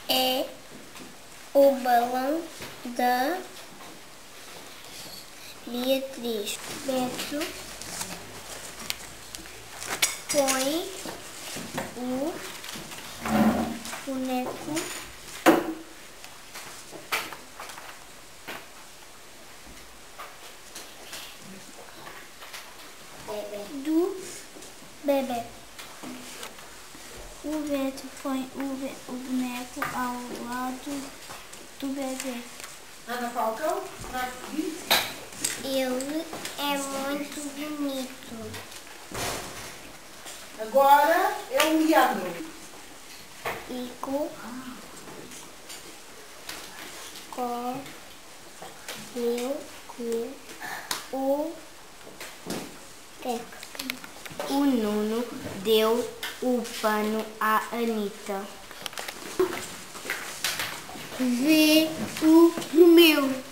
é o balão da Beatriz. Beto põe o boneco do bebê. O Beto põe o boneco ao lado do bebê. Ana Falcão, Ele é muito bonito. agora é o Leandro. E o Nuno deu o pano à Anitta. Vê o Romeu.